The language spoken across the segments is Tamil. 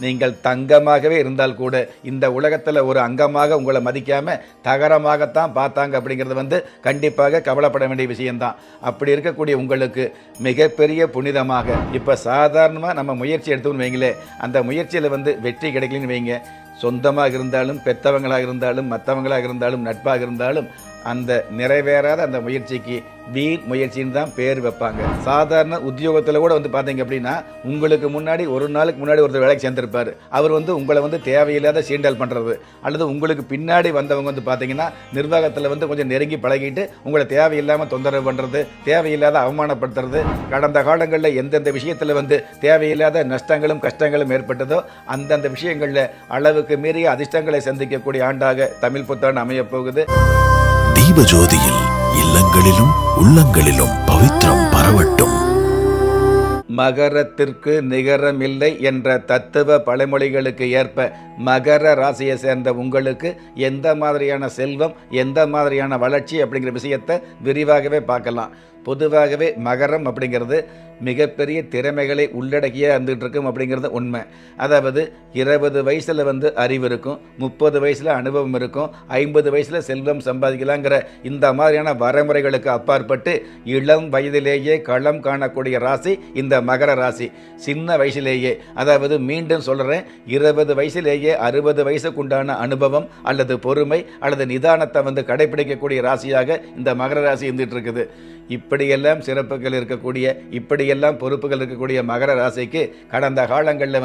நீங்கள் தங்கமாகவே இருந்தால் கூட இந்த உலகத்தில் ஒரு அங்கமாக உங்களை மதிக்காம தகரமாகத்தான் பார்த்தாங்க அப்படிங்கிறது கண்டிப்பாக கவலைப்பட வேண்டிய விஷயம்தான். அப்படி இருக்கக்கூடிய உங்களுக்கு மிகப்பெரிய புனிதமாக இப்போ சாதாரணமாக நம்ம முயற்சி எடுத்தோம்னு வைங்களே, அந்த முயற்சியில் வெற்றி கிடைக்கலன்னு வைங்க, சொந்தமாக இருந்தாலும் பெற்றவங்களாக இருந்தாலும் மற்றவங்களாக இருந்தாலும் நட்பாக இருந்தாலும் அந்த நிறைவேறாத அந்த முயற்சிக்கு வீண் முயற்சின்னு தான் பேர் வைப்பாங்க. சாதாரண உத்தியோகத்தில் கூட பார்த்தீங்க அப்படின்னா, உங்களுக்கு முன்னாடி ஒரு நாளுக்கு முன்னாடி ஒருத்தர் வேலைக்கு சேர்ந்திருப்பார். அவர் உங்களை தேவையில்லாத சீண்டல் பண்ணுறது, அல்லது உங்களுக்கு பின்னாடி வந்தவங்க பார்த்தீங்கன்னா நிர்வாகத்தில் கொஞ்சம் நெருங்கி பழகிட்டு உங்களை தேவையில்லாமல் தொந்தரவு பண்ணுறது, தேவையில்லாத அவமானப்படுத்துறது, கடந்த காலங்களில் எந்தெந்த விஷயத்தில் தேவையில்லாத நஷ்டங்களும் கஷ்டங்களும் ஏற்பட்டதோ அந்தந்த விஷயங்களில் அளவுக்கு மீறிய அதிர்ஷ்டங்களை சந்திக்கக்கூடிய ஆண்டாக தமிழ் புத்தாண்டு அமையப் போகுது. தீபஜோதியில் இல்லங்களிலும் உள்ளங்களிலும் பவித்திரம் பரவட்டும். மகரத்திற்கு நிகரமில்லை என்ற தத்துவ பழமொழிகளுக்கு ஏற்ப மகர ராசியை சேர்ந்த உங்களுக்கு எந்த மாதிரியான செல்வம், எந்த மாதிரியான வளர்ச்சி அப்படிங்கிற விஷயத்தை விரிவாகவே பார்க்கலாம். பொதுவாகவே மகரம் அப்படிங்கிறது மிகப்பெரிய திறமைகளை உள்ளடக்கிய இருந்துகிட்டு இருக்கும் அப்படிங்கிறது உண்மை. அதாவது 20 வயசில் அறிவு இருக்கும், 30 வயசில் அனுபவம் இருக்கும், 50 வயசில் செல்வம் சம்பாதிக்கலாங்கிற இந்த மாதிரியான வரைமுறைகளுக்கு அப்பாற்பட்டு இளம் வயதிலேயே களம் காணக்கூடிய ராசி இந்த மகர ராசி. சின்ன வயசிலேயே, அதாவது மீண்டும் சொல்கிறேன், 20 வயசிலேயே 60 வயசுக்குண்டான அனுபவம் அல்லது பொறுமை அல்லது நிதானத்தை கடைபிடிக்கக்கூடிய ராசியாக இந்த மகர ராசி இருந்துகிட்டு இருக்குது. இப்படியெல்லாம் சிறப்புகள் இருக்கக்கூடிய, இப்படியெல்லாம் பொறுப்புகள் இருக்கக்கூடிய மகர ராசிக்கு கடந்த காலங்களில்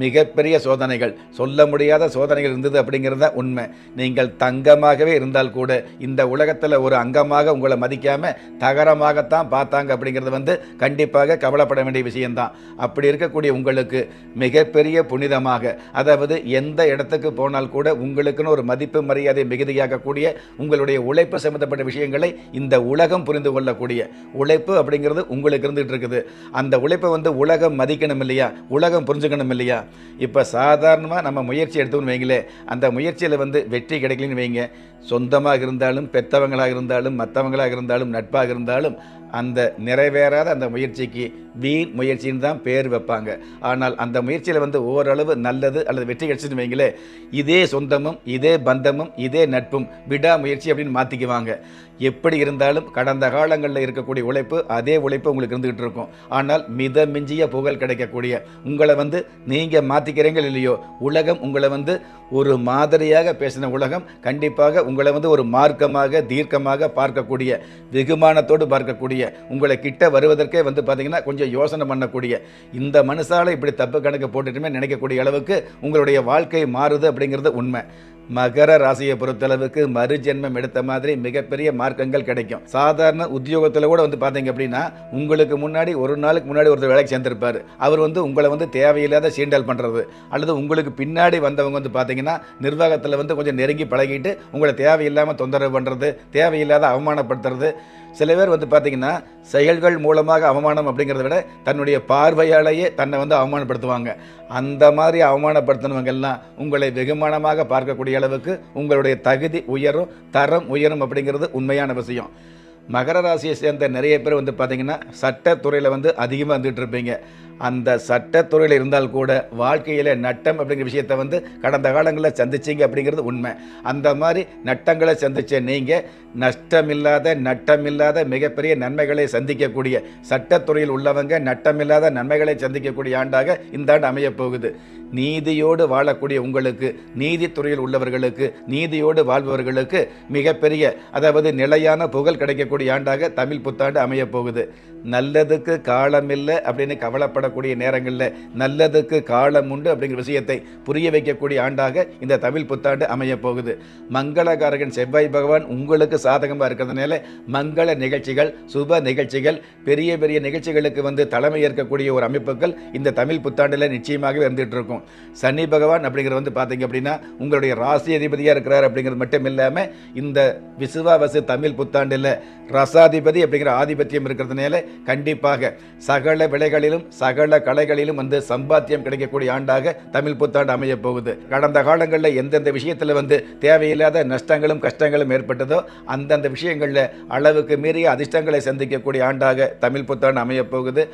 மிகப்பெரிய சோதனைகள், சொல்ல முடியாத சோதனைகள் இருந்தது அப்படிங்கிறது தான் உண்மை. நீங்கள் தங்கமாகவே இருந்தால் கூட இந்த உலகத்தில் ஒரு அங்கமாக உங்களை மதிக்காம தகரமாகத்தான் பார்த்தாங்க அப்படிங்கிறது கண்டிப்பாக கவலைப்பட வேண்டிய விஷயம்தான். அப்படி இருக்கக்கூடிய உங்களுக்கு மிகப்பெரிய புனிதமாக, அதாவது எந்த இடத்துக்கு போனால் கூட உங்களுக்குன்னு ஒரு மதிப்பு மரியாதை மிகுதியாகக்கூடிய உங்களுடைய உழைப்பு சம்பந்தப்பட்ட விஷயங்களை இந்த உலகம் புரிந்து கொள்ளக்கூடிய உழைப்பு அப்படிங்கிறது உங்களுக்கு இருந்துகிட்டு இருக்குது. அந்த உழைப்பை உலகம் மதிக்கணும் இல்லையா, உலகம் புரிஞ்சுக்கணும் இல்லையா. இப்போ சாதாரணமாக நம்ம முயற்சி எடுத்தோம்னு வைங்களே, அந்த முயற்சியில் வெற்றி கிடைக்கலன்னு வைங்க, சொந்தமாக இருந்தாலும் பெற்றவங்களாக இருந்தாலும் மற்றவங்களாக இருந்தாலும் நட்பாக இருந்தாலும் அந்த நிறைவேறாத அந்த முயற்சிக்கு வீண் முயற்சின்னு தான் பேர் வைப்பாங்க. ஆனால் அந்த முயற்சியில் ஓரளவு நல்லது அல்லது வெற்றி கிடைச்சின்னு வைங்களே, இதே சொந்தமும் இதே பந்தமும் இதே நட்பும் விடாமுயற்சி அப்படின்னு மாற்றிக்குவாங்க. எப்படி இருந்தாலும் கடந்த காலங்களில் இருக்கக்கூடிய உழைப்பு அதே உழைப்பு உங்களுக்கு இருந்துகிட்டு இருக்கும். ஆனால் மிதமிஞ்சிய புகழ் கிடைக்கக்கூடிய உங்களை நீங்கள் மாற்றிக்கிறீங்க இல்லையோ, உலகம் உங்களை ஒரு மாதிரியாக பேசின உலகம் கண்டிப்பாக உங்களை ஒரு மார்க்கமாக தீர்க்கமாக பார்க்கக்கூடிய, வெகுமானத்தோடு பார்க்கக்கூடிய, உங்களை கிட்ட வருவதற்கே பார்த்தீங்கன்னா கொஞ்சம் யோசனை பண்ணக்கூடிய, இந்த மனுஷால இப்படி தப்பு கணக்கு போட்டுட்டுமே நினைக்கக்கூடிய அளவுக்கு உங்களுடைய வாழ்க்கை மாறுது அப்படிங்கிறது உண்மை. மகர ராசியை பொறுத்தளவுக்கு மறுஜென்மம் எடுத்த மாதிரி மிகப்பெரிய மார்க்கங்கள் கிடைக்கும். சாதாரண உத்தியோகத்தில் கூட பார்த்தீங்க அப்படின்னா, உங்களுக்கு முன்னாடி ஒரு நாளுக்கு முன்னாடி ஒருத்தர் வேலைக்கு சேர்ந்திருப்பார். அவர் உங்களை தேவையில்லாத சீண்டல் பண்ணுறது, அல்லது உங்களுக்கு பின்னாடி வந்தவங்க பார்த்தீங்கன்னா நிர்வாகத்தில் கொஞ்சம் நெருங்கி பழகிட்டு உங்களை தேவையில்லாமல் தொந்தரவு பண்ணுறது, தேவையில்லாத அவமானப்படுத்துறது. சில பேர் பார்த்தீங்கன்னா செயல்கள் மூலமாக அவமானம் அப்படிங்கிறத விட தன்னுடைய பார்வையாலேயே தன்னை அவமானப்படுத்துவாங்க. அந்த மாதிரி அவமானப்படுத்தினவங்கெல்லாம் உங்களை வெகுமானமாக பார்க்கக்கூடிய அளவுக்கு உங்களுடைய தகுதி உயரும், தரம் உயரும் அப்படிங்கிறது உண்மையான விஷயம். மகர ராசியை சேர்ந்த நிறைய பேர் பார்த்தீங்கன்னா சட்டத்துறையில் அதிகமாக வந்துட்டு இருப்பீங்க. அந்த சட்டத்துறையில் இருந்தால் கூட வாழ்க்கையில் நட்டம் அப்படிங்கிற விஷயத்தை கடந்த காலங்களில் சந்திச்சிங்க அப்படிங்கிறது உண்மை. அந்த மாதிரி நட்டங்களை சந்தித்த நீங்கள் நஷ்டமில்லாத நட்டமில்லாத மிகப்பெரிய நன்மைகளை சந்திக்கக்கூடிய, சட்டத்துறையில் உள்ளவங்க நட்டமில்லாத நன்மைகளை சந்திக்கக்கூடிய ஆண்டாக இந்த ஆண்டு அமையப் போகுது. நீதியோடு வாழக்கூடிய உங்களுக்கு, நீதித்துறையில் உள்ளவர்களுக்கு, நீதியோடு வாழ்பவர்களுக்கு மிகப்பெரிய, அதாவது நிலையான புகழ் கிடைக்கக்கூடிய ஆண்டாக தமிழ் புத்தாண்டு அமையப் போகுது. நல்லதுக்கு காலம் இல்லை அப்படின்னு கவலைப்படக்கூடிய நேரங்களில் நல்லதுக்கு காலம் உண்டு அப்படிங்கிற விஷயத்தை புரிய வைக்கக்கூடிய ஆண்டாக இந்த தமிழ் புத்தாண்டு அமையப் போகுது. மங்களகாரகன் செவ்வாய் பகவான் உங்களுக்கு சாதகமாக இருக்கிறதுனால மங்கள நிகழ்ச்சிகள், சுப நிகழ்ச்சிகள், பெரிய பெரிய நிகழ்ச்சிகளுக்கு தலைமை ஏற்கக்கூடிய ஒரு அமைப்புகள் இந்த தமிழ் புத்தாண்டில் நிச்சயமாகவே இருந்துகிட்டு இருக்கும். சனி பகவான் அப்படிங்கிறது பார்த்தீங்க அப்படின்னா உங்களுடைய ராசி அதிபதியாக இருக்கிறார் அப்படிங்கிறது மட்டும் இல்லாமல் இந்த விசுவாவசு தமிழ் புத்தாண்டில் ரசாதிபதி அப்படிங்கிற ஆதிபத்தியம் இருக்கிறதுனால கண்டிப்பாக சகல விலைகளிலும் சகல கலைகளிலும் சம்பாத்தியம் கிடைக்கக்கூடிய ஆண்டாக தமிழ் புத்தாண்டு அமையப் போகுது. கடந்த காலங்களில் எந்தெந்த விஷயத்தில் தேவையில்லாத நஷ்டங்களும் கஷ்டங்களும் ஏற்பட்டதோ அந்தந்த விஷயங்களில் அளவுக்கு மீறிய அதிர்ஷ்டங்களை சந்திக்கக்கூடிய ஆண்டாக தமிழ் புத்தாண்டு அமையப் போகுது.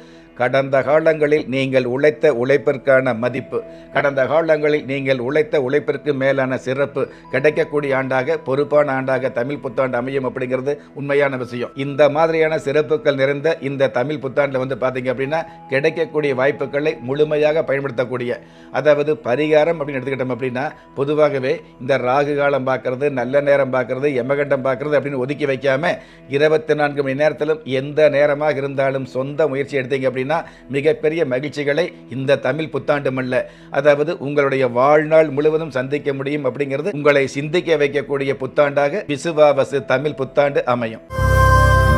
கடந்த காலங்களில் நீங்கள் உழைத்த உழைப்பிற்கான மதிப்பு, கடந்த காலங்களில் நீங்கள் உழைத்த உழைப்பிற்கு மேலான சிறப்பு கிடைக்கக்கூடிய ஆண்டாக, பொறுப்பான ஆண்டாக தமிழ் புத்தாண்டு அமையும் அப்படிங்கிறது உண்மையான விஷயம். இந்த மாதிரியான சிறப்புகள் நிறைந்த இந்த தமிழ் புத்தாண்டில் வந்து பார்த்தீங்க அப்படின்னா கிடைக்கக்கூடிய வாய்ப்புகளை முழுமையாக பயன்படுத்தக்கூடிய, அதாவது பரிகாரம் அப்படின்னு எடுத்துக்கிட்டோம் அப்படின்னா பொதுவாகவே இந்த ராகு காலம் பார்க்கறது, நல்ல நேரம் பார்க்கறது, யமகண்டம் பார்க்கறது அப்படின்னு ஒதுக்கி வைக்காம 24 மணி நேரத்திலும் எந்த நேரமாக இருந்தாலும் சொந்த முயற்சி எடுத்தீங்க அப்படின்னா மிகப்பெரிய மகிழ்ச்சிகளை இந்த தமிழ் புத்தாண்டு அல்ல, அதாவது உங்களுடைய வாழ்நாள் முழுவதும் சந்திக்க முடியும் அப்படிங்கிறது உங்களை சிந்திக்க வைக்கக்கூடிய புத்தாண்டாக விசுவாவசு தமிழ் புத்தாண்டு அமையும்.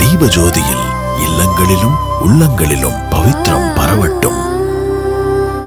தீபஜோதியில் இல்லங்களிலும் உள்ளங்களிலும் பவித்திரம் பரவட்டும்.